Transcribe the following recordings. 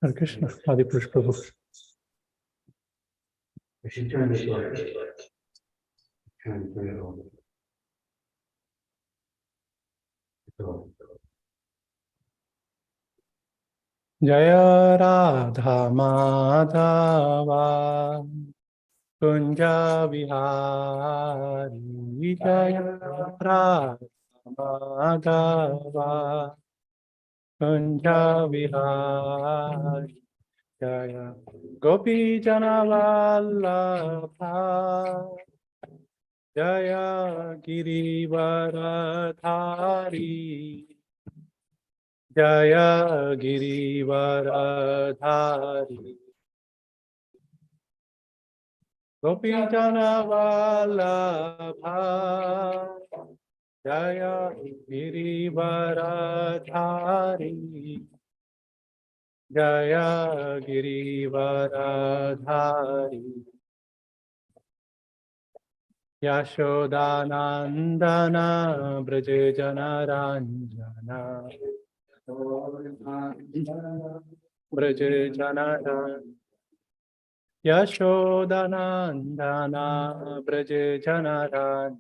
Hare Krishna, Adi Purush Prabhu. We should turn this light. Turn it on. Jaya Radha Madhava Kunja Vihari Jaya Radha Madhava Kunja Vihari Jaya Gopi Jana Vallabha Jaya Girivaradhari Jaya Girivaradhari Gopi Jana Vallabha Jaya Girivaradhari Jaya Girivaradhari Yashodanandana Braje Janaranjana Braje Janaranjana Yashodanandana Braje Janaranjana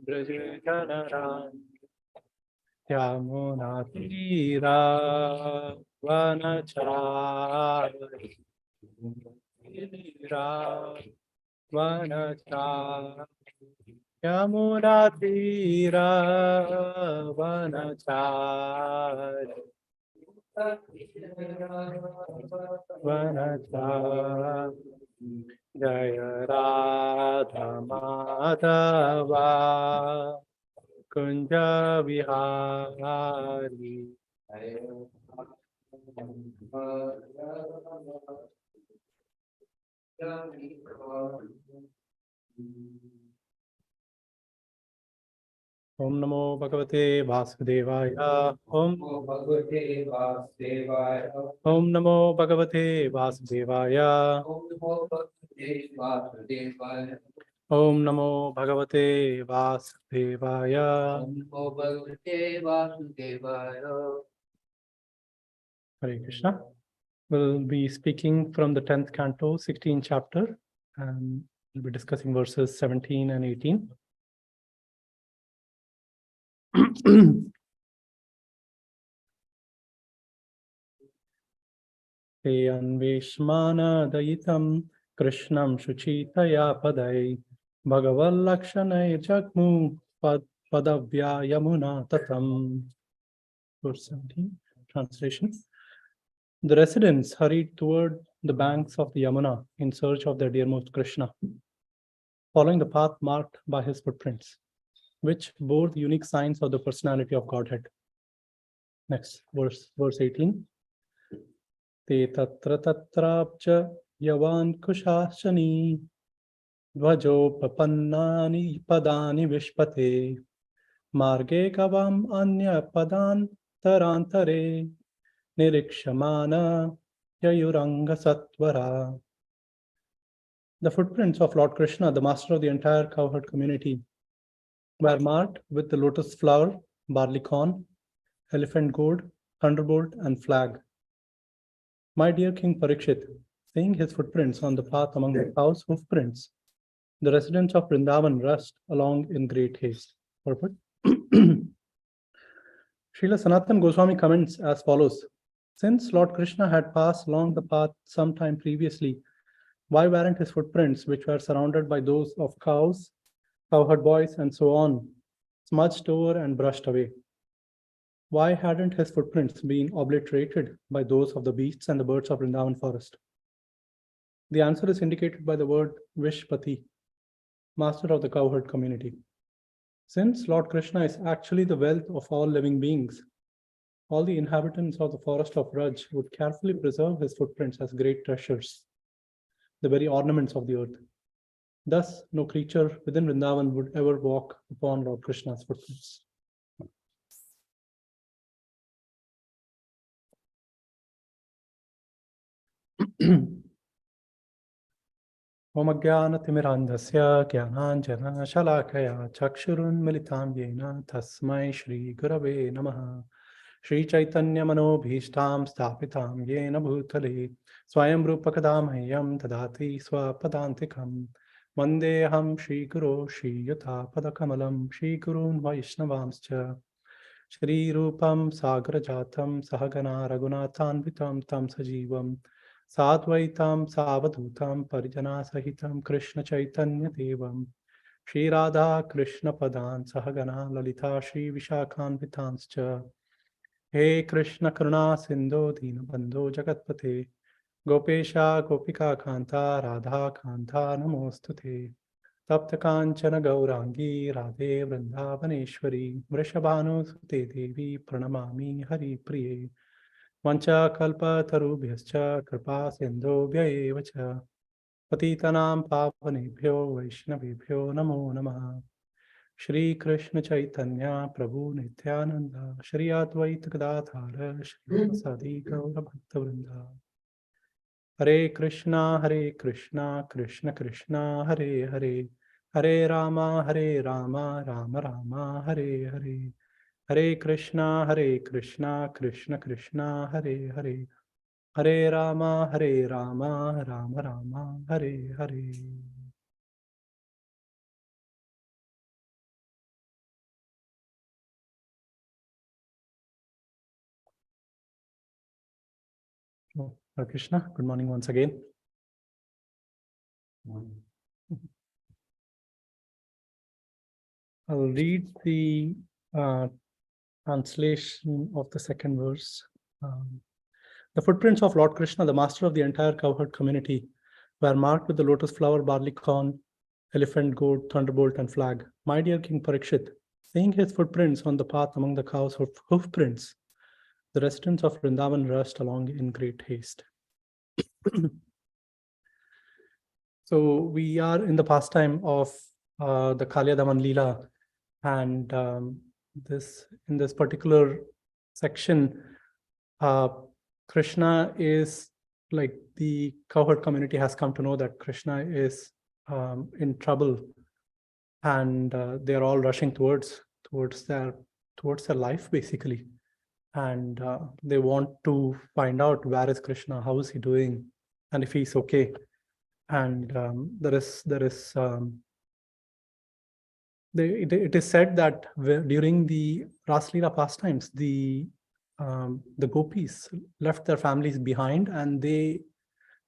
Braje Janaranjana Yamuna Tira Vanachari Tira Vanachari Yamuna Tira Vanachari Vanachari Jaya Radha Madhava Kunja Vihari Om Namo Bhagavate Vasudevaya Om Bhagavate Vasudevaya. Om Namo Bhagavate Vasudevaya Om Namo Bhagavate Vasudevaya. Om Namo Bhagavate Vasudevaya Om Namo Bhagavate Vasudevaya. Hare Krishna. We'll be speaking from the 10th canto, 16th chapter, and we'll be discussing verses 17 and 18. Te anveshmana dayitam Krishnam Shuchitaya Padai Bhagaval Jagmu Padavya Yamuna Tatam. Verse 17, translation. The residents hurried toward the banks of the Yamuna in search of their dearmost Krishna, following the path marked by his footprints, which bore the unique signs of the personality of Godhead. Next, verse 18. Te tatra tatrapcha yavan kushashani dvajo papannani padani vishpate marge kavam anya padan tarantare nirikshamana yayuranga satvara. The footprints of Lord Krishna, the master of the entire cowherd community, were marked with the lotus flower, barley corn, elephant gourd, thunderbolt, and flag. My dear King Parikshit, seeing his footprints on the path among the cows' hoofprints, the residents of Vrindavan rushed along in great haste. Purport. Srila Sanatan Goswami comments as follows. Since Lord Krishna had passed along the path some time previously, why weren't his footprints, which were surrounded by those of cows, cowherd boys, and so on, smudged over and brushed away? Why hadn't his footprints been obliterated by those of the beasts and the birds of Vrindavan forest? The answer is indicated by the word Vishpati, master of the cowherd community. Since Lord Krishna is actually the wealth of all living beings, all the inhabitants of the forest of Raj would carefully preserve his footprints as great treasures, the very ornaments of the earth. Thus, no creature within Vrindavan would ever walk upon Lord Krishna's footprints. Om Ajnana-timirandhasya Jnananjana Shalakaya Chakshurun Militam Yena Tasmai Shri Gurave Namaha. Shri Chaitanya Manobhishtam Stapitam Yena Bhutale Swayam Rupakada Mahyam Tadati Swapadantikam Vandeham Shri Guru Shri Yata Padakamalam Shri Gurun Vaishnavamscha Shri Rupam Sagrajatam Sahagana Raghunathanvitam Tam Sajivam Satvaitam Savadutam Parijana Sahitam Krishna Chaitanya Devam Shri Radha Krishna Padan Sahagana Lalita Shri Vishakhanvitanscha He Krishna Karuna Sindhu Dinabandhu Jagatpate Gopesha Gopika Kanta Radha Kanta Namostute Tapta Kanchana Gaurangi Radhe Vrindavaneshwari Vrishabhanu Sute Devi Pranamami Hari Priye Vancha Kalpa Tarubhyascha Kripa Sindhubhya eva cha Patitanam Pavanebhyo Vaishnavebhyo Namo Namaha Shri Krishna Chaitanya Prabhu Nityananda Shri Advaita Gadadhara Shri Vasadi Gaura Bhakta Vrinda Hare Krishna Krishna Krishna Hare Hare Hare Rama Rama Rama Hare Hare Hare Krishna Krishna Krishna Hare Hare Hare Rama Rama Rama Hare Hare. Oh, Hare Krishna, good morning once again. I'll read the translation of the second verse. The footprints of Lord Krishna, the master of the entire cowherd community, were marked with the lotus flower, barley corn, elephant, goat, thunderbolt, and flag. My dear King Parikshit, seeing his footprints on the path among the cows' hoofprints, the residents of Vrindavan rushed along in great haste. So we are in the pastime of the Kalyadaman Leela, and in this particular section, Krishna is like the cowherd community has come to know that Krishna is in trouble, and they are all rushing towards their life basically, and they want to find out where is Krishna, how is he doing, and if he's okay. And it is said that during the Raslila pastimes, the gopis left their families behind and they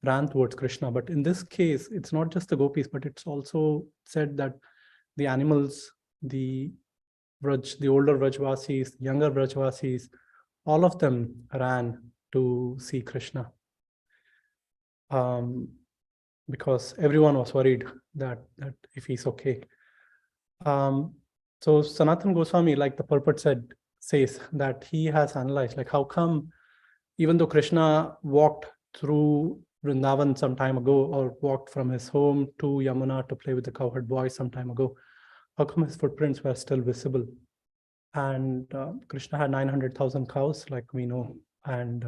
ran towards Krishna. But in this case, it's not just the gopis, but it's also said that the animals, the older Vrajvasis, younger Vrajvasis, all of them ran to see Krishna. Because everyone was worried that if he's okay. So Sanatana Goswami, like the purport says that he has analyzed, like how come, even though Krishna walked through Vrindavan some time ago, or walked from his home to Yamuna to play with the cowherd boys some time ago, how come his footprints were still visible? And Krishna had 900,000 cows, like we know, and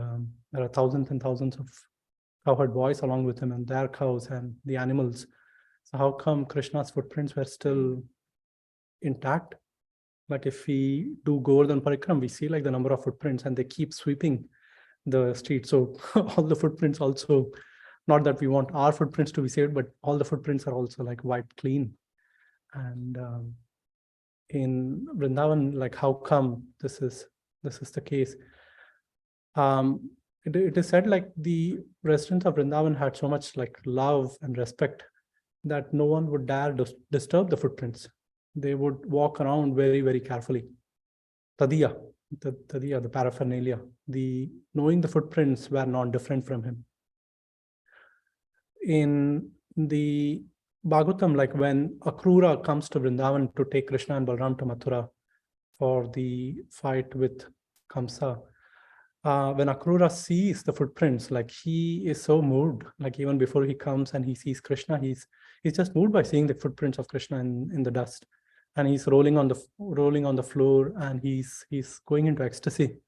there are thousands and thousands of cowherd boys along with him and their cows and the animals. So how come Krishna's footprints were still intact? But if we do Govardhan Parikram, we see like the number of footprints and they keep sweeping the street. So all the footprints also, not that we want our footprints to be saved, but all the footprints are also like wiped clean. And in Vrindavan, like how come this is the case? It is said like the residents of Vrindavan had so much like love and respect that no one would dare disturb the footprints. They would walk around very, very carefully. Tadiya, the paraphernalia, knowing the footprints were not different from him. In the Bhagavatam, like when Akrura comes to Vrindavan to take Krishna and Balram to Mathura for the fight with Kamsa, when Akrura sees the footprints, like he is so moved, like even before he comes and he sees Krishna, he's just moved by seeing the footprints of Krishna in the dust, and he's rolling on the floor, and he's going into ecstasy.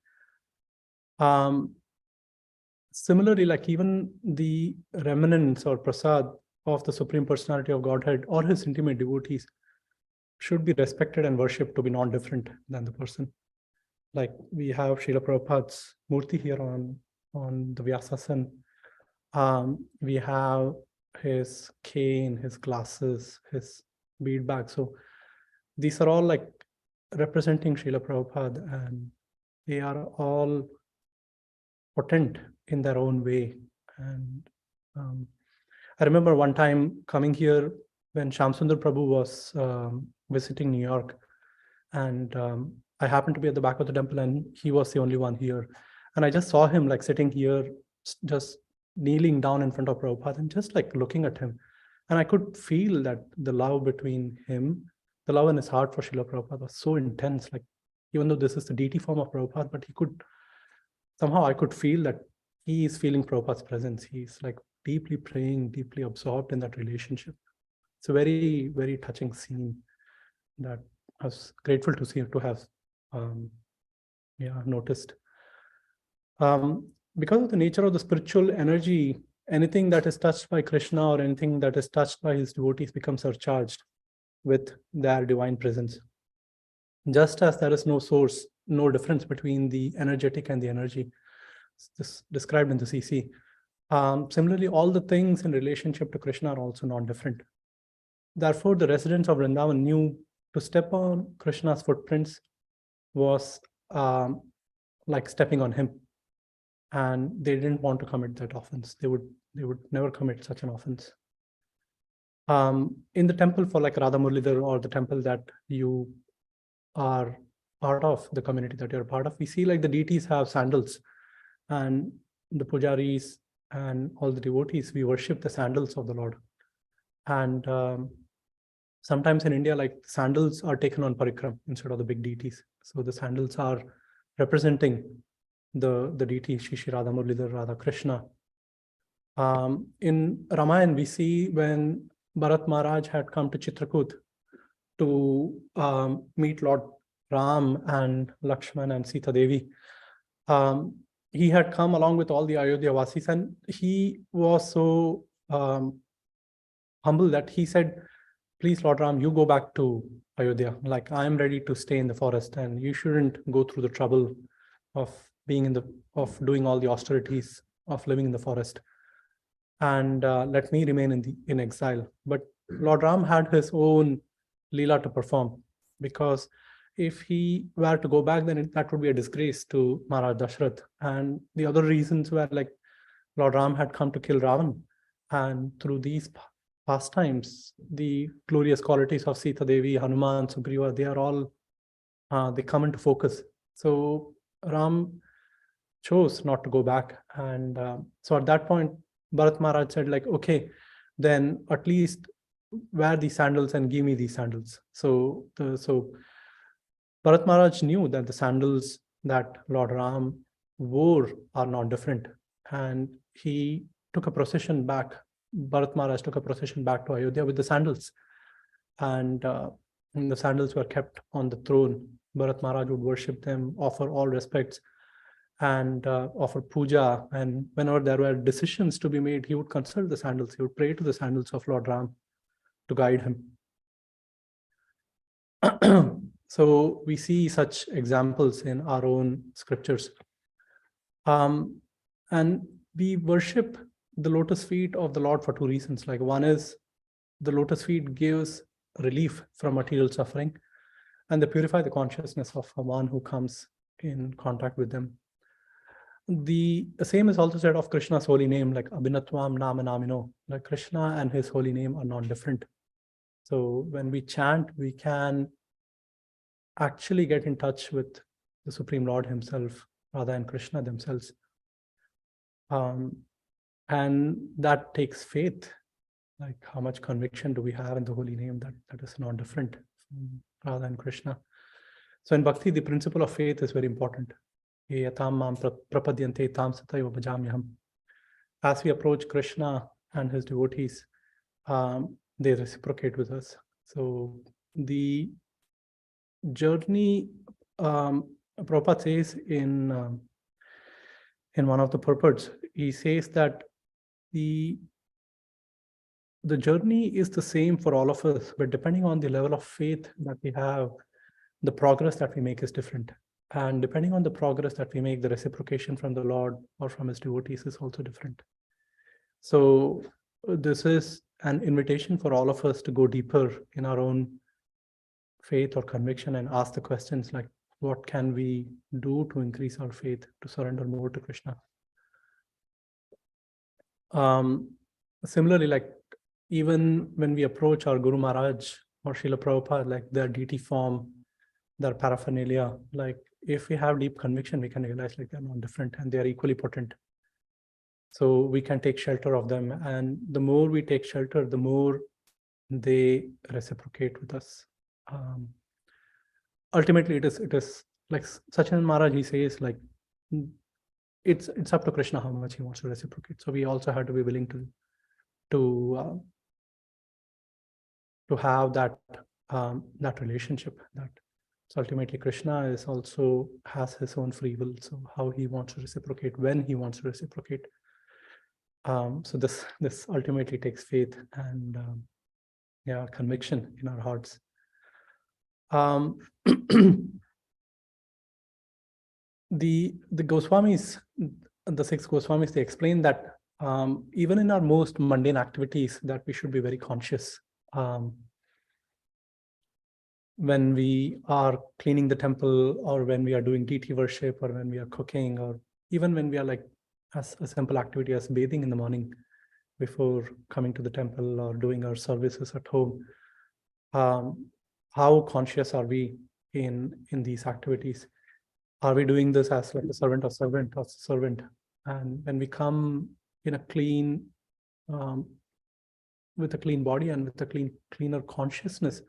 Similarly, like even the remnants or prasad of the Supreme Personality of Godhead or his intimate devotees should be respected and worshipped to be non-different than the person. Like we have Srila Prabhupada's Murti here on the Vyasasan. We have his cane, his glasses, his bead bag. So these are all like representing Srila Prabhupada, and they are all potent in their own way. And I remember one time coming here when Shamsundar Prabhu was visiting New York, and I happened to be at the back of the temple, and he was the only one here. And I just saw him like sitting here, just kneeling down in front of Prabhupada and just like looking at him. And I could feel that the love between him, the love in his heart for Srila Prabhupada was so intense. Like, even though this is the deity form of Prabhupada, but somehow I could feel that he is feeling Prabhupada's presence. He's like deeply praying, deeply absorbed in that relationship. It's a very, very touching scene that I was grateful to see, to have noticed. Because of the nature of the spiritual energy, anything that is touched by Krishna or anything that is touched by his devotees becomes surcharged with their divine presence. Just as there is no source, no difference between the energetic and the energy, this described in the CC. Similarly, all the things in relationship to Krishna are also not different. Therefore, the residents of Vrindavan knew to step on Krishna's footprints was like stepping on him, and they didn't want to commit that offense. They would never commit such an offense. In the temple for like Radha Murlidhar, or the temple that you are part of, the community that you're part of, we see like the deities have sandals, and the pujaris and all the devotees, we worship the sandals of the Lord. And sometimes in India, like sandals are taken on parikram instead of the big deities. So the sandals are representing the deity Shri Radha Murlidhar, Radha Krishna. In Ramayana, we see when Bharat Maharaj had come to Chitrakoot to meet Lord Ram and Lakshman and Sita Devi. He had come along with all the Ayodhya Vasis, and he was so humble that he said, please, Lord Ram, you go back to Ayodhya. Like, I am ready to stay in the forest, and you shouldn't go through the trouble of being of doing all the austerities of living in the forest. And let me remain in exile. But Lord Ram had his own Leela to perform, because if he were to go back, then that would be a disgrace to Maharaj Dashrath. And the other reasons were like Lord Ram had come to kill Ravan, and through these pastimes, the glorious qualities of Sita Devi, Hanuman, Sugriva, they are all, they come into focus. So Ram chose not to go back. And so at that point, Bharat Maharaj said like, okay, then at least wear these sandals and give me these sandals. So Bharat Maharaj knew that the sandals that Lord Ram wore are not different. And he took a procession back. Bharat Maharaj took a procession back to Ayodhya with the sandals. And the sandals were kept on the throne. Bharat Maharaj would worship them, offer all respects, and offer puja. And whenever there were decisions to be made, he would consult the sandals. He would pray to the sandals of Lord Ram to guide him. So we see such examples in our own scriptures. And we worship the lotus feet of the Lord for two reasons. Like, one is the lotus feet gives relief from material suffering, and they purify the consciousness of one who comes in contact with them. The same is also said of Krishna's holy name, like Abhinatvam Nama Namino. Like, Krishna and his holy name are not different. So when we chant, we can actually get in touch with the Supreme Lord himself, Radha and Krishna themselves. And that takes faith. Like, how much conviction do we have in the holy name that is not different from Radha and Krishna? So in Bhakti, the principle of faith is very important. As we approach Krishna and his devotees, they reciprocate with us. So the journey, Prabhupada says in one of the purports, he says that the journey is the same for all of us, but depending on the level of faith that we have, the progress that we make is different. And depending on the progress that we make, the reciprocation from the Lord or from his devotees is also different. So this is an invitation for all of us to go deeper in our own faith or conviction and ask the questions like, what can we do to increase our faith, to surrender more to Krishna? Similarly, like even when we approach our Guru Maharaj or Srila Prabhupada, like their deity form, their paraphernalia, like if we have deep conviction, we can realize like they're not different and they are equally potent. So we can take shelter of them. And the more we take shelter, the more they reciprocate with us. Ultimately, it is like Sachin Maharaj, he says like, it's up to Krishna how much he wants to reciprocate. So we also have to be willing to have that relationship. That so ultimately Krishna is also has his own free will. So how he wants to reciprocate, when he wants to reciprocate. So this ultimately takes faith and conviction in our hearts. The Goswamis, the 6 Goswamis, they explain that even in our most mundane activities, that we should be very conscious. When we are cleaning the temple, or when we are doing deity worship, or when we are cooking, or even when we are like as a simple activity as bathing in the morning before coming to the temple or doing our services at home, how conscious are we in these activities? Are we doing this as like a servant or servant? And when we come in a clean, with a clean body and with a cleaner consciousness,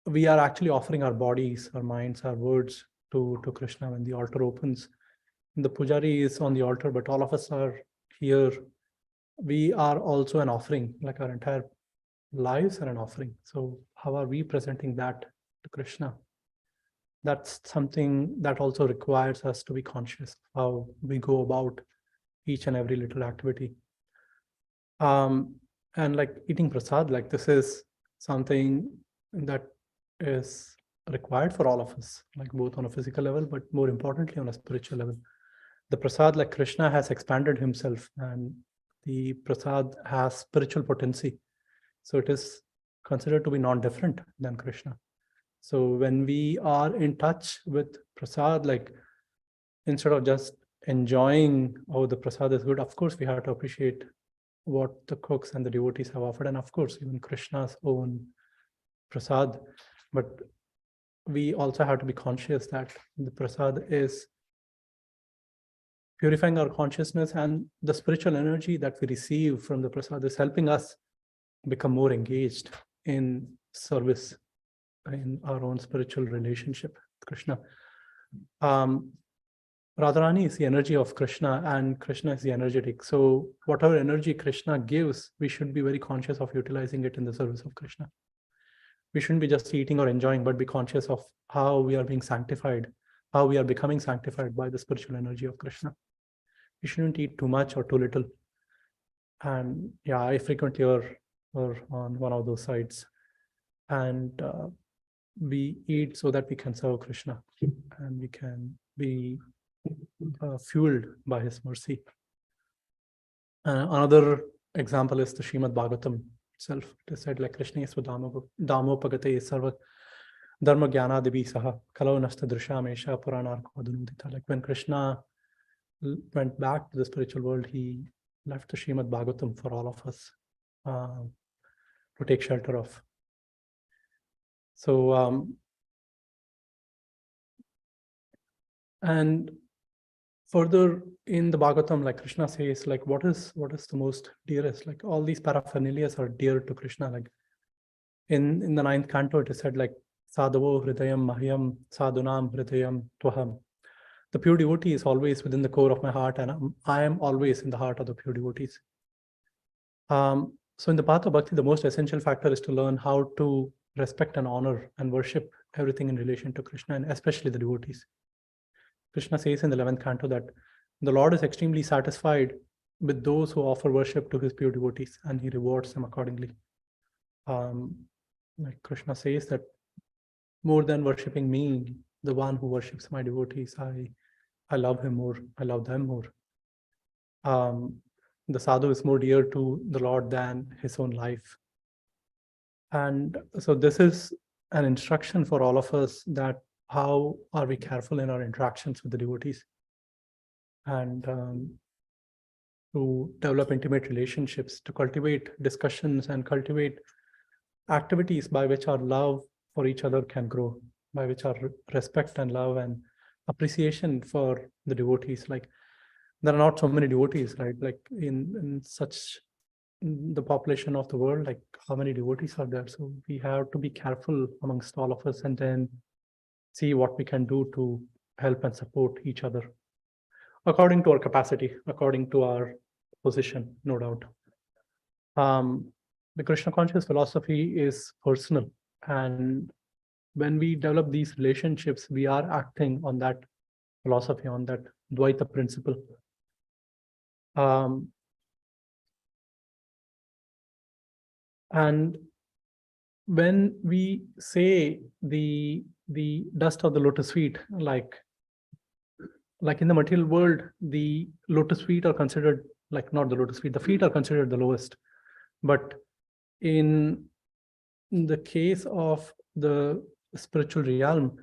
we are actually offering our bodies, our minds, our words to Krishna when the altar opens. And the pujari is on the altar, but all of us are here. We are also an offering, like our entire lives are an offering. So how are we presenting that to Krishna? That's something that also requires us to be conscious of how we go about each and every little activity. And like eating prasad, like this is something that is required for all of us, like both on a physical level, but more importantly on a spiritual level. The prasad, like Krishna has expanded himself, and the prasad has spiritual potency. So it is considered to be non-different than Krishna. So when we are in touch with prasad, like instead of just enjoying, oh, the prasad is good, of course we have to appreciate what the cooks and the devotees have offered, and of course even Krishna's own prasad. But we also have to be conscious that the prasad is purifying our consciousness, and the spiritual energy that we receive from the prasad is helping us become more engaged in service in our own spiritual relationship with Krishna. Radharani is the energy of Krishna, and Krishna is the energetic. So whatever energy Krishna gives, we should be very conscious of utilizing it in the service of Krishna. We shouldn't be just eating or enjoying, but be conscious of how we are being sanctified, how we are becoming sanctified by the spiritual energy of Krishna. We shouldn't eat too much or too little. And yeah, I frequently are on one of those sides. And we eat so that we can serve Krishna and we can be fueled by his mercy. Another example is the Srimad Bhagavatam itself. It is said like Krishna is Damo Pagate Sarva Dharma Jnana Divi Saha Kalau Nasta Drishamesha Puranarko Adunudita. Like when Krishna went back to the spiritual world, he left the Srimad Bhagavatam for all of us to take shelter of. So and further in the Bhagavatam, like Krishna says, like what is the most dearest? Like all these paraphernalias are dear to Krishna. Like in the 9th canto, it is said like Sadhavo Hridayam Mahyam Sadhunam Hridayam Twaham. The pure devotee is always within the core of my heart, and I am always in the heart of the pure devotees. So in the path of bhakti, the most essential factor is to learn how to respect and honor and worship everything in relation to Krishna, and especially the devotees. Krishna says in the 11th canto that the Lord is extremely satisfied with those who offer worship to his pure devotees, and he rewards them accordingly. Like Krishna says that more than worshipping me, the one who worships my devotees, I love him more, I love them more. The sadhu is more dear to the Lord than his own life. And so this is an instruction for all of us, that how are we careful in our interactions with the devotees, and to develop intimate relationships, to cultivate discussions and cultivate activities by which our love for each other can grow, by which our respect and love and appreciation for the devotees, like there are not so many devotees, right? Like in the population of the world, like how many devotees are there? So we have to be careful amongst all of us, and then see what we can do to help and support each other according to our capacity, according to our position, no doubt. The Krishna conscious philosophy is personal, and when we develop these relationships, we are acting on that philosophy, on that Dvaita principle. And when we say the dust of the lotus feet, like in the material world, the lotus feet are considered, like not the lotus feet, the feet are considered the lowest. But in the case of the spiritual realm,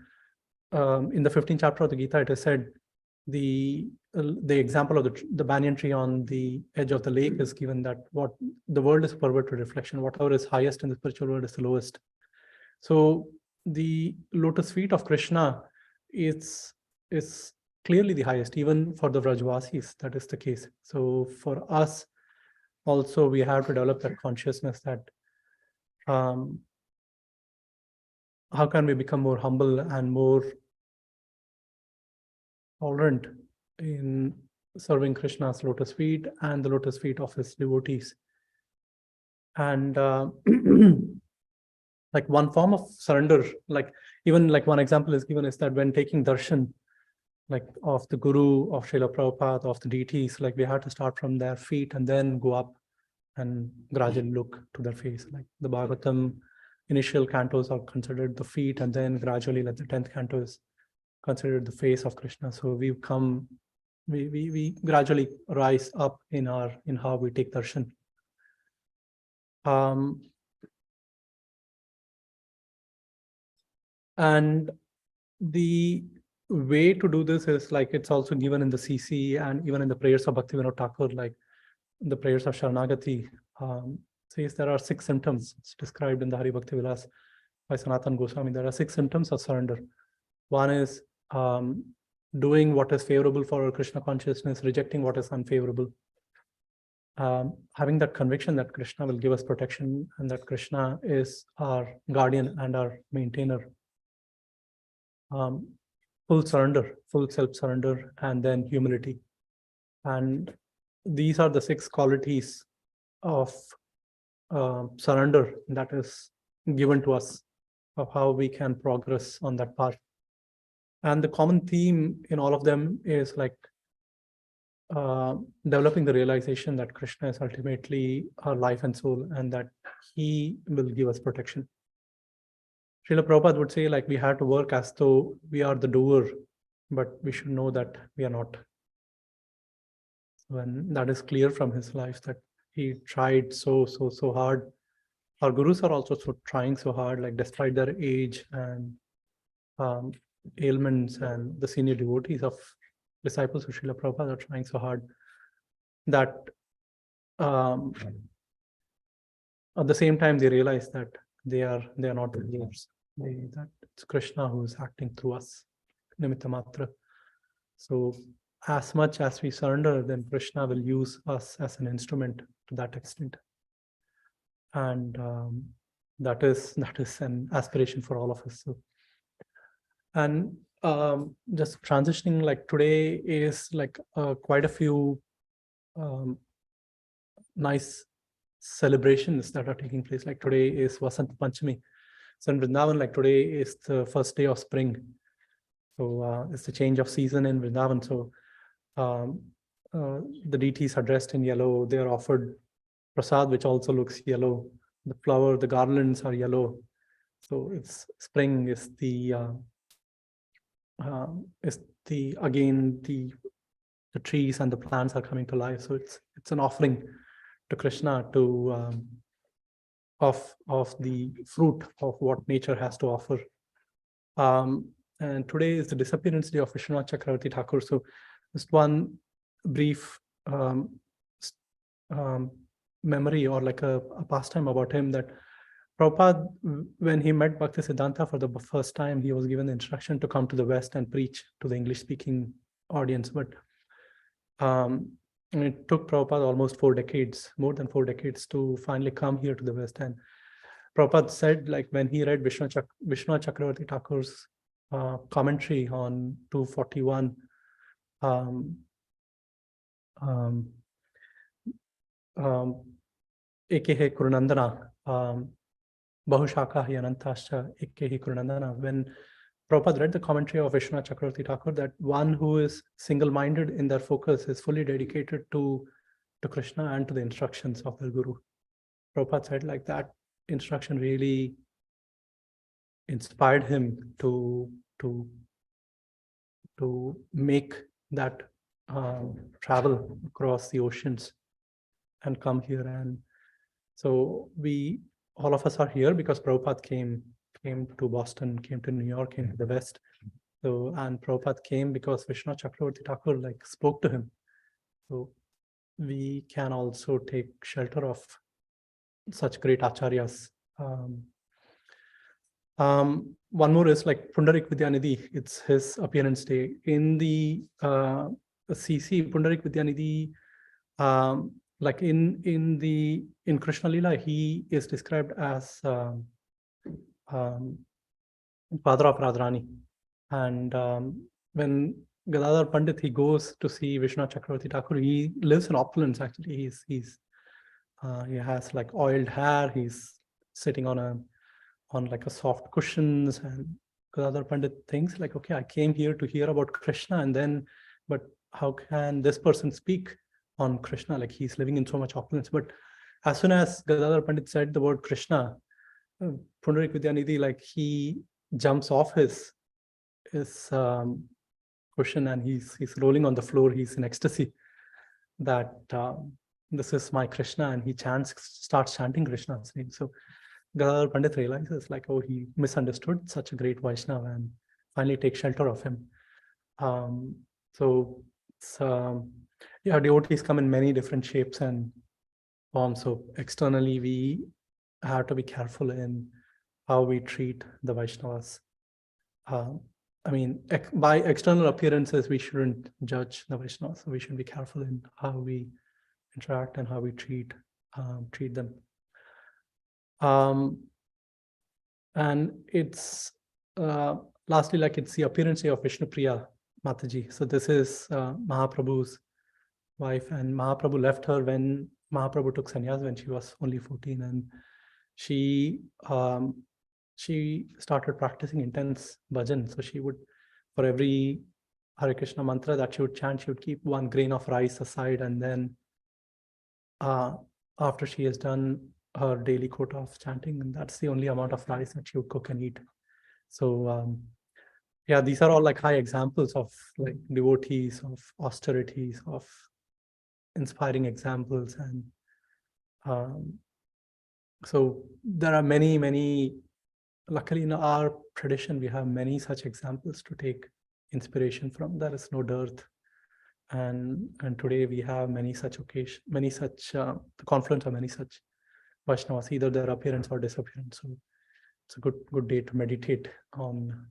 in the 15th chapter of the Gita, it is said, the example of the banyan tree on the edge of the lake is given, that what the world is perverted reflection, whatever is highest in the spiritual world is the lowest. So the lotus feet of Krishna is clearly the highest, even for the Vrajvasis, that is the case. So for us also, we have to develop that consciousness that how can we become more humble and more tolerant in serving Krishna's lotus feet and the lotus feet of his devotees. And like one form of surrender, like even like one example is given, is that when taking darshan, like of the Guru, of Srila Prabhupada, of the deities, like we have to start from their feet and then go up and gradually look to their face. Like the Bhagavatam initial cantos are considered the feet, and then gradually, like the 10th canto is considered the face of Krishna. So we gradually rise up in how we take darshan. And the way to do this is, like, it's also given in the CC and even in the prayers of Bhaktivinoda Thakur, like the prayers of Sharanagati, says there are 6 symptoms. It's described in the Hari Bhakti Vilas by Sanatana Goswami. There are 6 symptoms of surrender. One is doing what is favorable for our Krishna consciousness, rejecting what is unfavorable. Having that conviction that Krishna will give us protection and that Krishna is our guardian and our maintainer. Full surrender, full self-surrender, and then humility. And these are the 6 qualities of surrender that is given to us, of how we can progress on that path. And the common theme in all of them is like developing the realization that Krishna is ultimately our life and soul, and that he will give us protection. Srila Prabhupada would say, like, we have to work as though we are the doer, but we should know that we are not. And that is clear from his life, that he tried so hard. Our gurus are also trying so hard, like despite their age and ailments, and the senior devotees of disciples of Srila Prabhupada are trying so hard that at the same time they realize that they are not the doers. That it's Krishna who is acting through us, nimitta matra. So as much as we surrender, then Krishna will use us as an instrument to that extent. And that is an aspiration for all of us. So, and just transitioning, like today is like quite a few nice celebrations that are taking place. Like today is Vasant Panchami. So in Vrindavan, like today is the first day of spring. So it's the change of season in Vrindavan. So the deities are dressed in yellow. They are offered prasad, which also looks yellow. The flower, the garlands are yellow. So it's spring is the is the trees and the plants are coming to life. So it's an offering to Krishna to of the fruit of what nature has to offer. And today is the disappearance day of Vishwanath Chakravarti Thakur. So just one brief memory or like a pastime about him, that Prabhupada, when he met Bhaktisiddhanta for the first time, he was given the instruction to come to the West and preach to the English-speaking audience. But it took Prabhupada almost 4 decades, more than 4 decades, to finally come here to the West. And Prabhupada said, like when he read Vishwanath Chakravarti Thakur's commentary on 241, Ekehe Kurunandana, Bahushaka Yanantascha Ekehe Kurunandana. When Prabhupada read the commentary of Vishwanath Chakravarti Thakur, that one who is single-minded in their focus is fully dedicated to Krishna and to the instructions of their Guru. Prabhupada said like that instruction really inspired him to make that travel across the oceans and come here. And so all of us are here because Prabhupada came to Boston, came to New York, came to the West. So, and Prabhupada came because Vishwanath Chakravarti Thakur like spoke to him. So we can also take shelter of such great acharyas. One more is like Pundarik Vidyanidhi. It's his appearance day. In the CC, Pundarik Vidyanidhi, like in Krishna Lila, he is described as Padra of Radharani. And when Gadadhar Pandit, he goes to see Vishwanath Chakravarti Thakur, he lives in opulence. Actually, he has like oiled hair. He's sitting on like a soft cushions, and Gadadhar Pandit thinks like, okay, I came here to hear about Krishna, but how can this person speak on Krishna? Like he's living in so much opulence. But as soon as Gadadhar Pandit said the word Krishna, Pundarik Vidyanidhi, like he jumps off his cushion and he's rolling on the floor. He's in ecstasy that this is my Krishna, and he starts chanting Krishna's name. So Gadadhar Pandit realizes like, oh, he misunderstood such a great Vaishnava, and finally takes shelter of him. Devotees come in many different shapes and forms. So externally, we have to be careful in how we treat the Vaishnavas. By external appearances, we shouldn't judge the Vaishnavas. So we should be careful in how we interact and how we treat them. And it's lastly, like it's the appearance of Vishnupriya Mataji. So this is Mahaprabhu's wife, and Mahaprabhu left her when Mahaprabhu took sannyas when she was only 14, and she started practicing intense bhajan. So she would, for every Hare Krishna mantra that she would chant, she would keep 1 grain of rice aside, and then after she has done her daily quota of chanting, and that's the only amount of rice that she would cook and eat. So these are all like high examples of like devotees, of austerities, of inspiring examples. And so there are many, luckily in our tradition, we have many such examples to take inspiration from. There is no dearth. And today we have many such occasions, the confluence of many such Vaishnavas, either their appearance or disappearance. So it's a good day to meditate on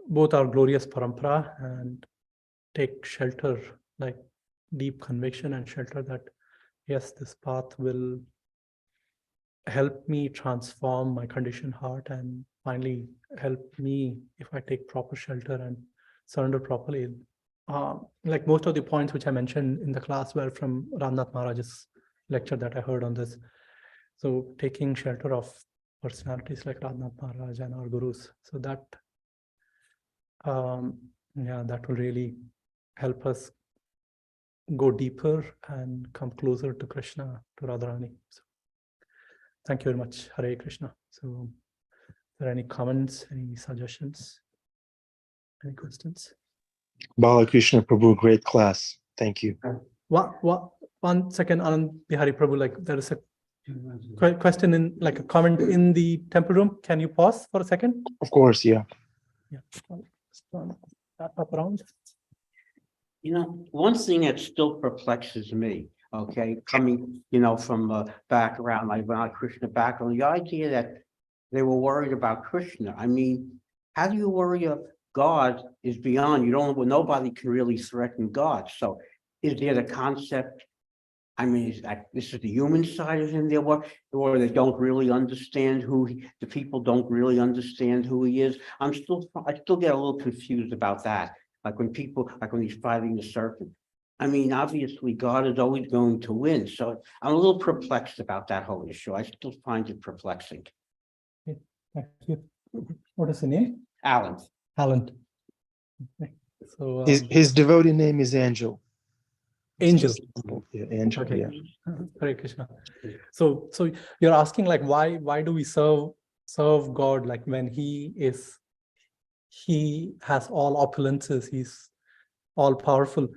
both our glorious parampara and take shelter, like deep conviction and shelter that, yes, this path will help me transform my conditioned heart, and finally help me if I take proper shelter and surrender properly. Like most of the points which I mentioned in the class were from Ramnath Maharaj's lecture that I heard on this. So taking shelter of personalities like Ramnath Maharaj and our gurus, so that that will really help us go deeper and come closer to Krishna, to Radharani. So thank you very much. Hare Krishna. So there any comments, any suggestions, any questions? Bala Krishna Prabhu, great class. Thank you. One second, Anand Bihari Prabhu, like there is a question in, like a comment in the temple room. Can you pause for a second? Of course, yeah. Yeah. Just turn that up around. You know, one thing that still perplexes me, okay, coming, from a background, like when I Krishna background, the idea that they were worried about Krishna. I mean, how do you worry of God is beyond, nobody can really threaten God. So is there the concept? I mean, is that this is the human side of him there, or they don't really understand the people don't really understand who he is? I still get a little confused about that. Like when he's fighting the serpent. I mean, obviously God is always going to win. So I'm a little perplexed about that whole issue. I still find it perplexing. Thank you. What is the name? Alan. Okay. So His devotee name is Angel. Angel. Yeah, Angel. Okay. Yeah. Hare Krishna. So you're asking like why do we serve God, like when he has all opulences, he's all powerful.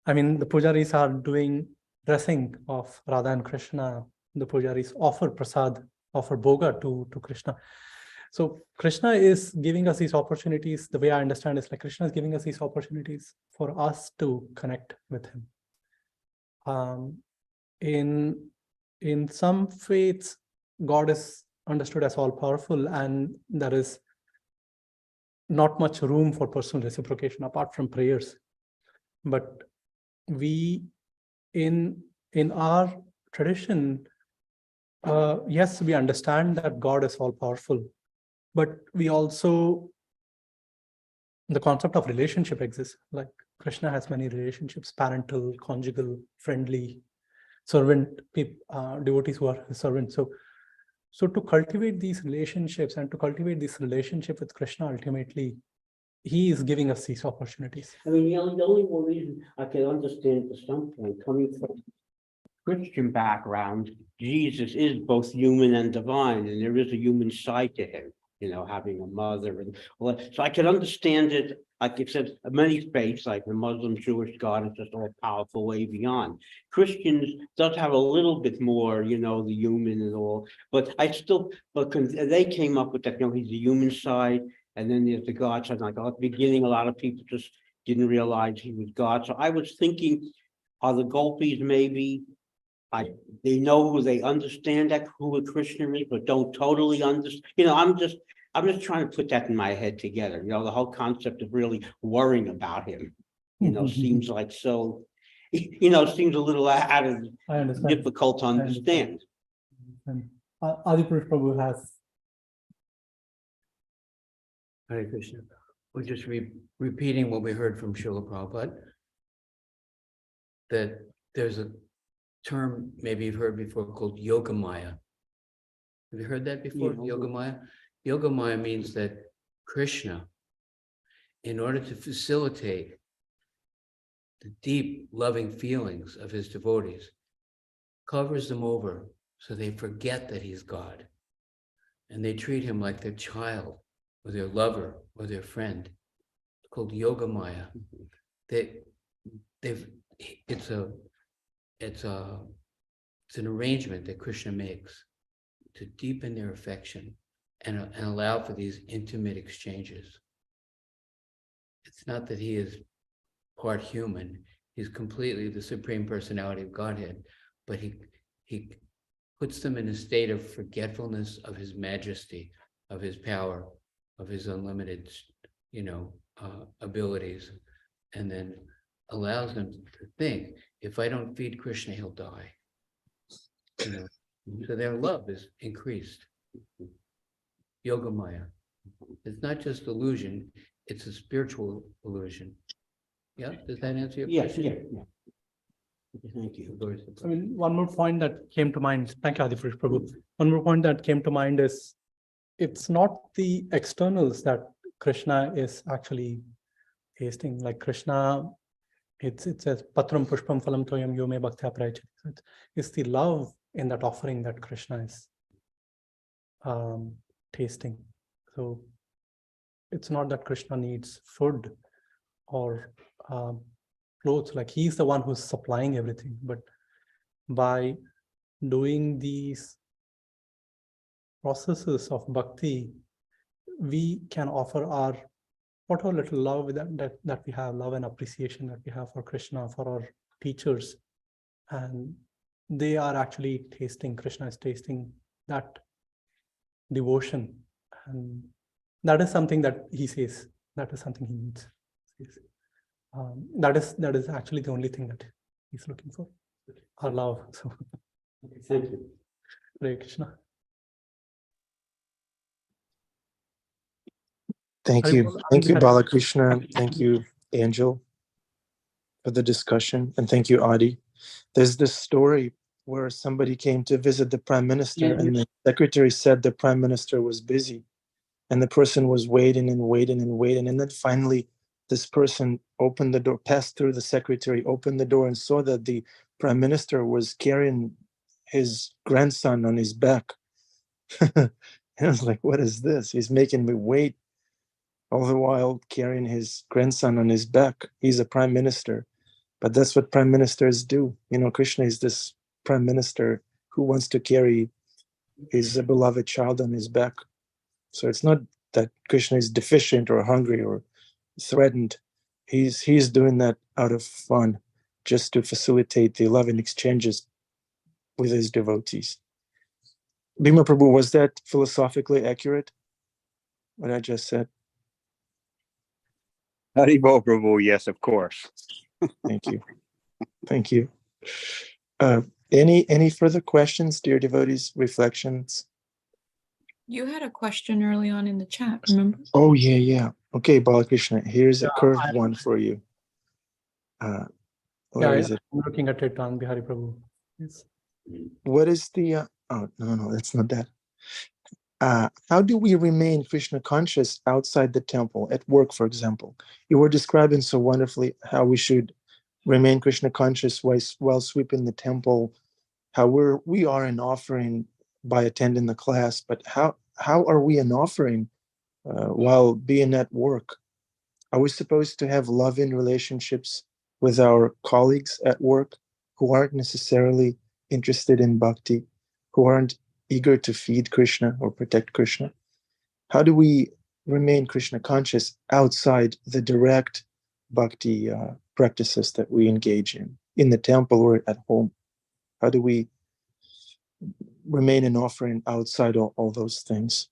I mean, the pujaris are doing dressing of Radha and Krishna. The pujaris offer prasad, offer bhoga to Krishna. So Krishna is giving us these opportunities. The way I understand is like Krishna is giving us these opportunities for us to connect with him. In some faiths, God is understood as all powerful, and there is not much room for personal reciprocation apart from prayers. But we, in our tradition, yes, we understand that God is all powerful, but we also, the concept of relationship exists. Like Krishna has many relationships: parental, conjugal, friendly, servant, devotees who are his servants. So to cultivate these relationships and to cultivate this relationship with Krishna, ultimately, he is giving us these opportunities. I mean, the only one reason I can understand to some point, coming from Christian background, Jesus is both human and divine, and there is a human side to him, having a mother and all that. So I can understand it, like it said, many faiths, like the Muslim, Jewish God is just all powerful, way beyond. Christians does have a little bit more, the human and all, but they came up with that, he's the human side, and then there's the God side. Like at the beginning, a lot of people just didn't realize he was God. So I was thinking, are the Gopis maybe, they know who they understand that who a Christian is, but don't totally understand. I'm just trying to put that in my head together. The whole concept of really worrying about him, seems like so, seems a little out of difficult to understand. And Adipurush Prabhu has. Hare Krishna. We're just repeating what we heard from Srila Prabhupada, that there's a term maybe you've heard before called Yoga Maya. Have you heard that before? Yeah. Yoga Maya? Yoga Maya means that Krishna, in order to facilitate the deep loving feelings of his devotees, covers them over so they forget that he's God. And they treat him like their child or their lover or their friend. It's called Yoga Maya. It's an arrangement that Krishna makes to deepen their affection and allow for these intimate exchanges. It's not that he is part human, he's completely the Supreme Personality of Godhead, but he puts them in a state of forgetfulness of his majesty, of his power, of his unlimited, abilities, and then allows them to think, if I don't feed Krishna, he'll die. So their love is increased. Yoga Maya. It's not just illusion, it's a spiritual illusion. Yeah, does that answer your question? Yeah. Thank you. I mean, one more point that came to mind. Thank you, Adipurush Prabhu. One more point that came to mind is, it's not the externals that Krishna is actually tasting. Like Krishna, it says Patram Pushpam Phalam Toyam Yome Bhaktya Prayachati. It's the love in that offering that Krishna is tasting. So it's not that Krishna needs food or clothes, like he's the one who's supplying everything. But by doing these processes of bhakti, we can offer our whatever little love that we have, love and appreciation that we have for Krishna, for our teachers. And they are actually tasting, Krishna is tasting that devotion. And that is something that he says, that is something he needs. That is actually the only thing that he's looking for, our love. So, Thank you. Hare Krishna. Thank Hari you. Bol, Thank you, Hari- Balakrishna. Thank you, Angel, for the discussion. And thank you, Adi. There's this story where somebody came to visit the prime minister, and the secretary said the prime minister was busy. And the person was waiting and waiting and waiting. And then finally, this person opened the door, passed through the secretary, opened the door, and saw that the prime minister was carrying his grandson on his back. And I was like, what is this? He's making me wait, all the while carrying his grandson on his back. He's a prime minister. But that's what prime ministers do. You know, Krishna is this prime minister who wants to carry his beloved child on his back. So it's not that Krishna is deficient or hungry or threatened. He's doing that out of fun, just to facilitate the loving exchanges with his devotees. Bhima Prabhu, was that philosophically accurate, what I just said? Haribol Prabhu, yes, of course. Thank you. Thank you. Any further questions, dear devotees, reflections? You had a question early on in the chat, remember? Oh, yeah. Okay, Balakrishna, here's a curved one for you. Where is it? I'm looking at it on Bihari Prabhu. Yes. What is the, no, that's not that. How do we remain Krishna conscious outside the temple, at work, for example? You were describing so wonderfully how we should remain Krishna conscious while sweeping the temple, how we are an offering by attending the class, but how are we an offering while being at work? Are we supposed to have loving relationships with our colleagues at work who aren't necessarily interested in bhakti, who aren't eager to feed Krishna or protect Krishna? How do we remain Krishna conscious outside the direct bhakti practices that we engage in the temple or at home? How do we remain an offering outside all those things?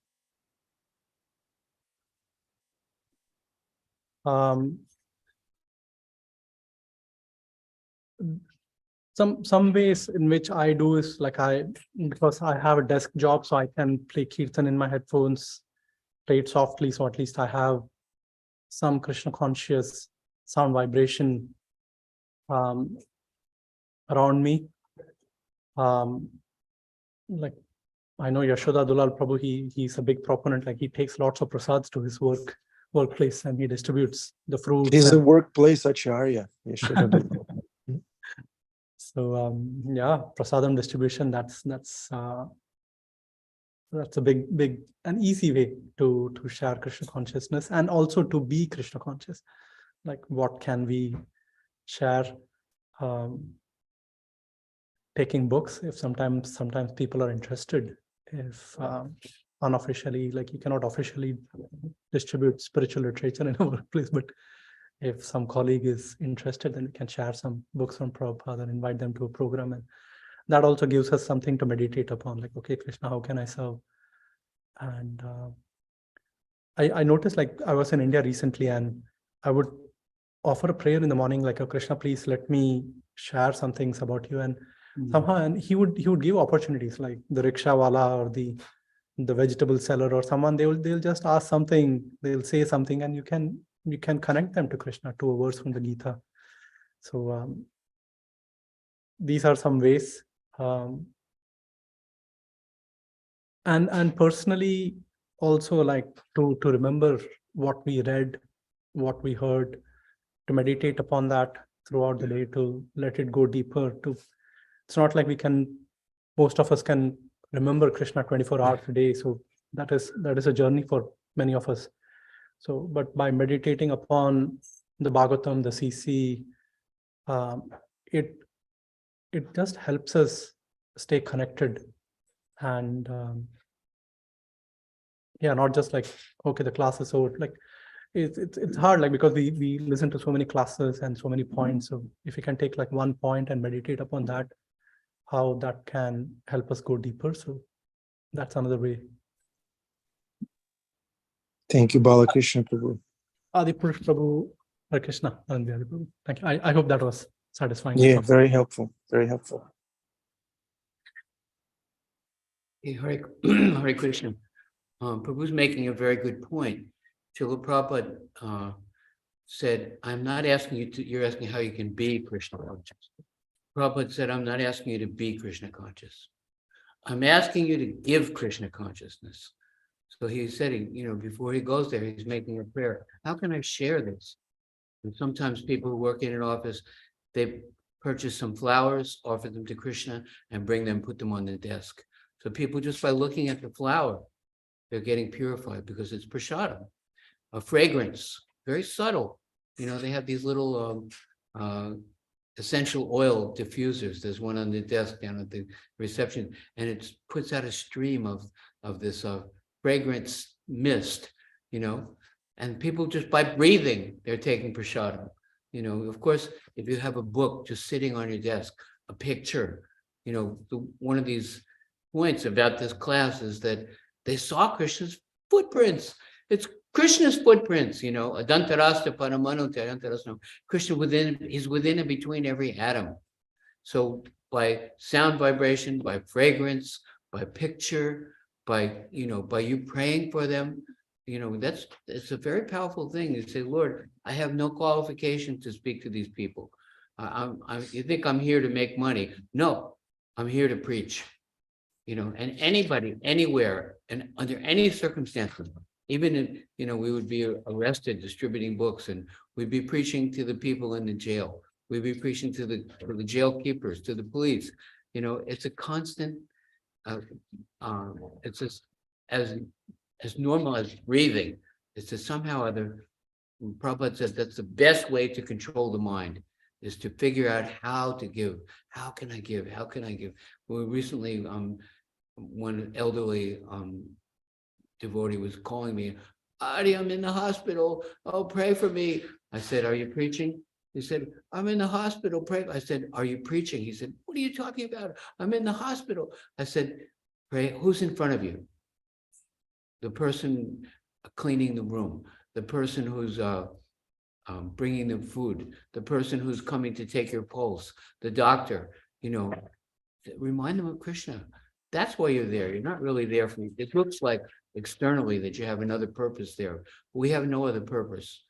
Some ways in which I do is like because I have a desk job, so I can play kirtan in my headphones, play it softly, so at least I have some Krishna conscious sound vibration around me. Like I know Yashoda Dulal Prabhu, he's a big proponent, like he takes lots of prasads to his workplace and he distributes the fruits. He's a workplace acharya. So yeah, prasadam distribution, that's a big and easy way to share Krishna consciousness and also to be Krishna conscious. Like what can we share? Taking books, if sometimes people are interested, if unofficially, like you cannot officially distribute spiritual literature in a workplace, but if some colleague is interested, then we can share some books from Prabhupada and invite them to a program. And that also gives us something to meditate upon, like, okay, Krishna, how can I serve? And I noticed, like I was in India recently and I would offer a prayer in the morning, like, oh, Krishna, please let me share some things about you. And somehow, and he would give opportunities, like the rickshaw wala or the vegetable seller or someone, they'll just ask something, they'll say something, and you can connect them to Krishna, to a verse from the Gita. So these are some ways. And personally also, like to remember what we read, what we heard, to meditate upon that throughout the day, to let it go deeper. It's not like most of us can remember Krishna 24 hours a day. So that is a journey for many of us. So, but by meditating upon the Bhagavatam, the CC, it just helps us stay connected, and yeah, not just like, okay, the class is over. Like it's hard, like, because we listen to so many classes and so many points. So if we can take like one point and meditate upon that, how that can help us go deeper. So that's another way. Thank you, Bala Krishna Prabhu. Adi Purush Prabhu, Hare Krishna, Anand Bihari Prabhu. Thank you. I hope that was satisfying. Yeah, very helpful. Very helpful. Hey, Hare Krishna. Prabhu's making a very good point. Srila Prabhupada said, I'm not asking you to, you're asking how you can be Krishna conscious. Prabhupada said, I'm not asking you to be Krishna conscious. I'm asking you to give Krishna consciousness. So he said, before he goes there, he's making a prayer. How can I share this? And sometimes people who work in an office, they purchase some flowers, offer them to Krishna, and put them on the desk. So people, just by looking at the flower, they're getting purified because it's prasadam, a fragrance, very subtle. They have these little essential oil diffusers. There's one on the desk down at the reception, and it puts out a stream of this fragrance mist, and people, just by breathing, they're taking prasadam. Of course, if you have a book just sitting on your desk, a picture, one of these points about this class is that they saw Krishna's footprints. It's Krishna's footprints, Adantarasta Paramanu Tarantarasana. Krishna he's within and between every atom. So by sound vibration, by fragrance, by picture, by you praying for them, it's a very powerful thing. You say, Lord, I have no qualification to speak to these people. You think I'm here to make money? No, I'm here to preach. And anybody, anywhere, and under any circumstances, even if, we would be arrested distributing books, and we'd be preaching to the people in the jail. We'd be preaching to the jail keepers, to the police. It's a constant, it's just as normal as breathing. It's just somehow or other, Prabhupada says that's the best way to control the mind, is to figure out how to give. How can I give? How can I give? Well, recently, one elderly devotee was calling me, Adi, I'm in the hospital. Oh, pray for me. I said, are you preaching? He said, I'm in the hospital. Pray. I said, are you preaching? He said, what are you talking about? I'm in the hospital. I said, pray. Who's in front of you? The person cleaning the room, the person who's bringing the food, the person who's coming to take your pulse, the doctor, remind them of Krishna. That's why you're there. You're not really there for you. It looks like externally that you have another purpose there. We have no other purpose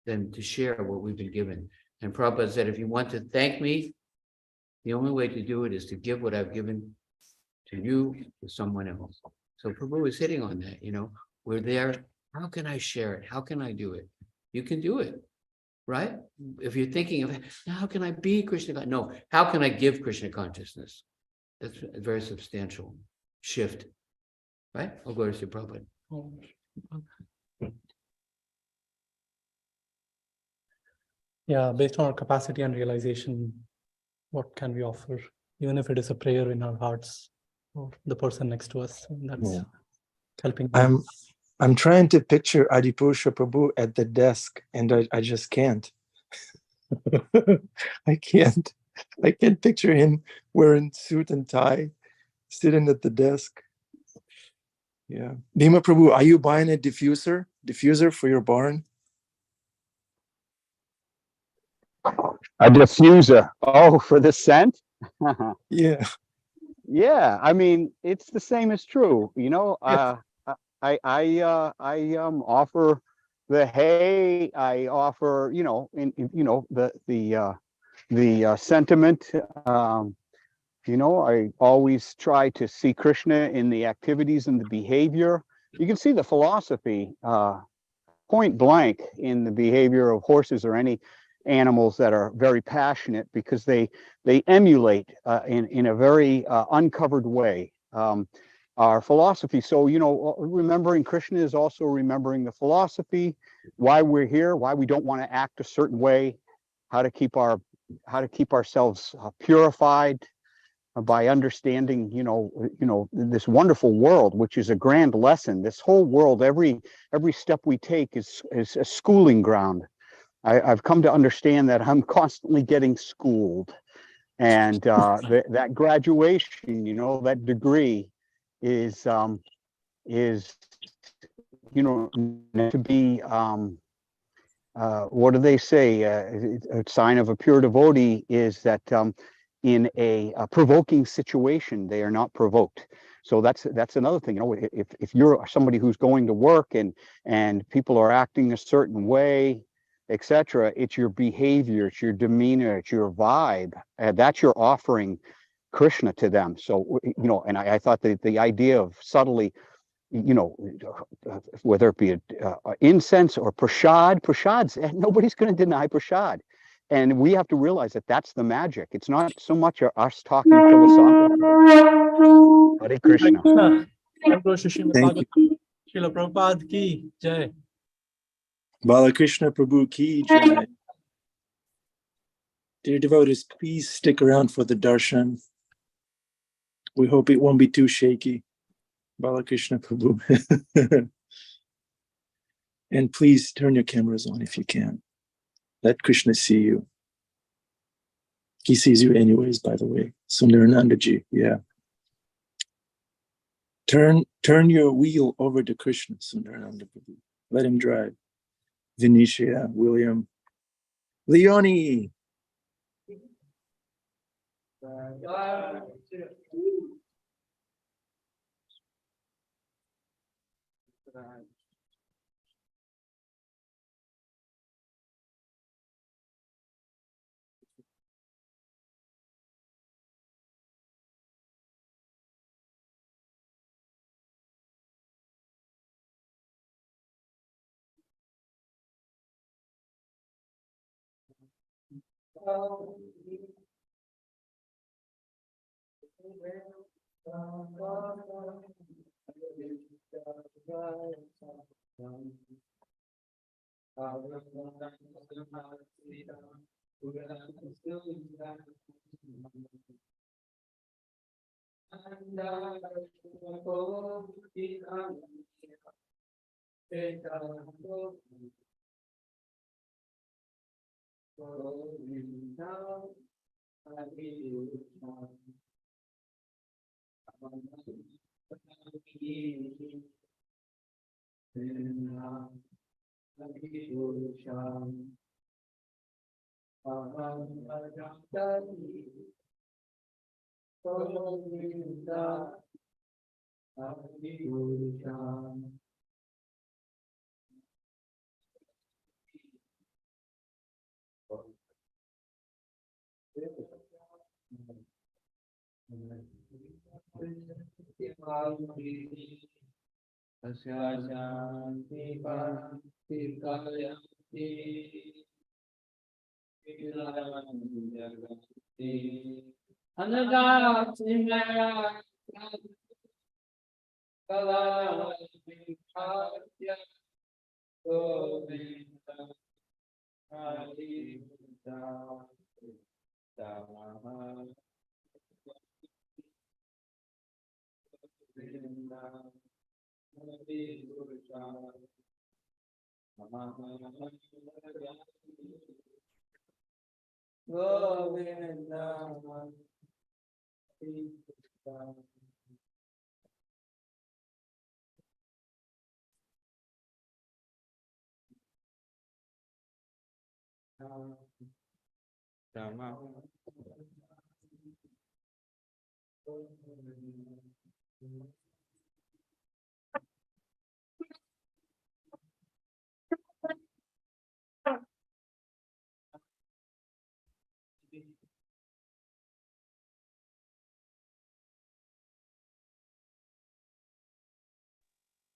than to share what we've been given. And Prabhupada said, if you want to thank me, the only way to do it is to give what I've given to you, to someone else. So Prabhu is hitting on that, we're there. How can I share it? How can I do it? You can do it, right? If you're thinking of, how can I be Krishna? No, how can I give Krishna consciousness? That's a very substantial shift, right? I'll go to Sri Prabhupada. Yeah, based on our capacity and realization, what can we offer, even if it is a prayer in our hearts or the person next to us? That's helping them. I'm trying to picture Adipurusha Prabhu at the desk, and I just can't. I can't picture him wearing suit and tie, sitting at the desk. Yeah. Bhima Prabhu, are you buying a diffuser for your barn? A diffuser. Oh, for the scent? Yeah. Yeah, I mean, it's the same as true. Yes. I offer the hay. I offer, the sentiment. I always try to see Krishna in the activities and the behavior. You can see the philosophy point blank in the behavior of horses or any animals that are very passionate, because they emulate in a very uncovered way. our philosophy. So, remembering Krishna is also remembering the philosophy, why we're here, why we don't want to act a certain way, how to keep ourselves purified by understanding, this wonderful world, which is a grand lesson. This whole world, every step we take is a schooling ground. I've come to understand that I'm constantly getting schooled, and that graduation, that degree is to be what do they say? A sign of a pure devotee is that in a provoking situation, they are not provoked. So that's another thing. If you're somebody who's going to work and people are acting a certain way, etc., it's your behavior, it's your demeanor, it's your vibe, that's your offering Krishna to them. So and I thought that the idea of subtly, whether it be a incense or prasads, nobody's going to deny prasad. And we have to realize that that's the magic. It's not so much us talking philosophically. Hare Krishna. Thank you. Srila Prabhupada ki jai. Bala Krishna Prabhu ki jai. Dear devotees, please stick around for the darshan. We hope it won't be too shaky. Bala Krishna Prabhu. And please turn your cameras on if you can. Let Krishna see you. He sees you anyways, by the way. Sundaranandaji, yeah. Turn your wheel over to Krishna, Sundarananda Prabhu. Let him drive. Venetia, William, Leonie.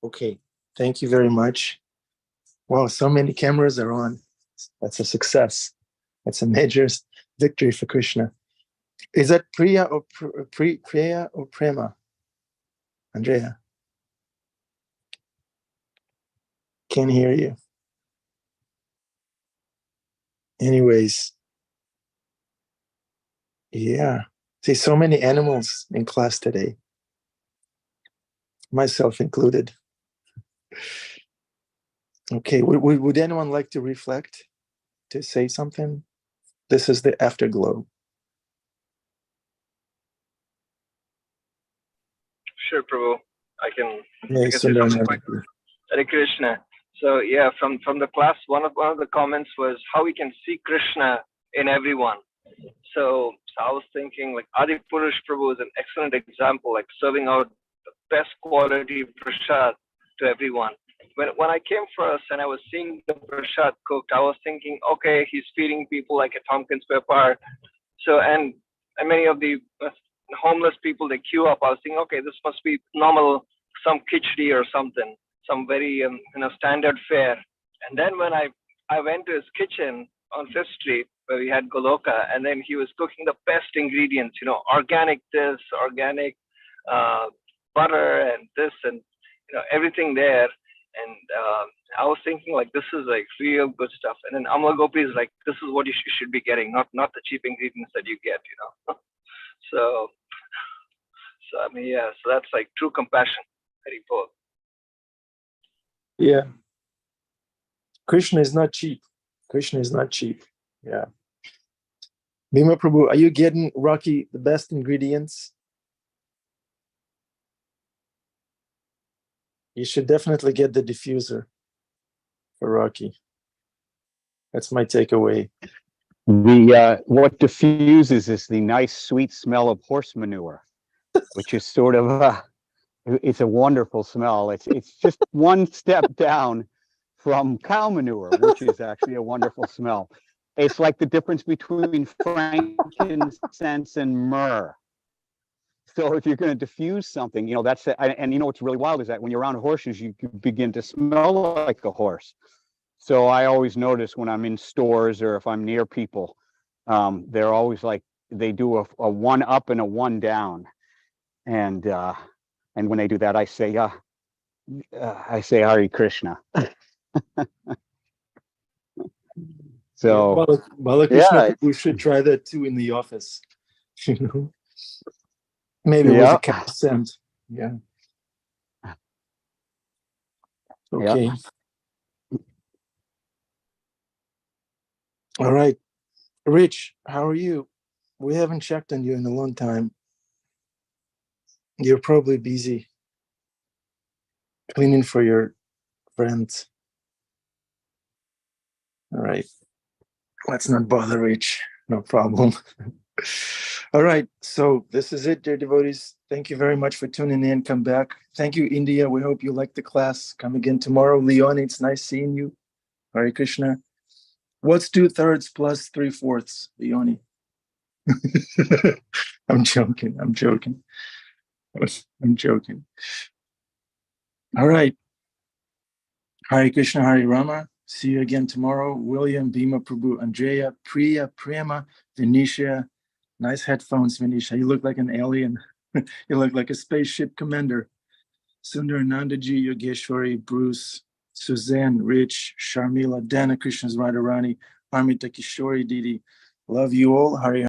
Okay, thank you very much. Wow, so many cameras are on. That's a success. That's a major victory for Krishna. Is that Priya or Priya or Prema? Andrea. Can't hear you. Anyways. Yeah. See, so many animals in class today. Myself included. Okay, would anyone like to reflect, to say something? This is the afterglow. Sure, Prabhu. I can Yeah, say something quick. Hare Krishna. So yeah, from the class, one of the comments was how we can see Krishna in everyone. So I was thinking like Adi Purush Prabhu is an excellent example, like serving out the best quality prasad to everyone. When I came first and I was seeing the prasad cooked, I was thinking, okay, he's feeding people like a Tompkins Square Park. So and many of the homeless people, they queue up. I was thinking, okay, this must be normal, some khichdi or something, some very standard fare. And then when I went to his kitchen on Fifth Street where we had Goloka, and then he was cooking the best ingredients, organic this, organic butter, and this, and everything there. And I was thinking like this is like real good stuff. And then Amla Gopi is like, this is what you should be getting, not the cheap ingredients that you get, So I mean, yeah, so that's like true compassion. Very both. Yeah. Krishna is not cheap. Krishna is not cheap. Yeah. Bhima Prabhu, are you getting, Rocky, the best ingredients? You should definitely get the diffuser for Rocky. That's my takeaway. The what diffuses is the nice sweet smell of horse manure, which is sort of it's a wonderful smell. It's just one step down from cow manure, which is actually a wonderful smell. It's like the difference between frankincense and myrrh. So if you're going to diffuse something, that's it. And what's really wild is that when you're around horses, you begin to smell like a horse. So I always notice when I'm in stores or if I'm near people, they're always like, they do a one up and a one down. And when they do that, I say Hare Krishna. So Bala Krishna, we should try that too in the office. Maybe with a cow scent. Yeah. Okay. Yeah. All right. Rich, how are you? We haven't checked on you in a long time. You're probably busy cleaning for your friends. All right. Let's not bother Rich. No problem. All right. So this is it, dear devotees. Thank you very much for tuning in. Come back. Thank you, India. We hope you liked the class. Come again tomorrow. Leon, it's nice seeing you. Hare Krishna. What's 2/3 plus 3/4, Leonie? I'm joking. I'm joking. All right. Hare Krishna, Hare Rama. See you again tomorrow. William, Bhima, Prabhu, Andrea, Priya, Prema, Venetia. Nice headphones, Venetia. You look like an alien. You look like a spaceship commander. Sundar Nandaji, Yogeshwari, Bruce, Suzanne, Rich, Sharmila, Dana, Krishna's Radharani, Amrita Kishori, Didi. Love you all. Hare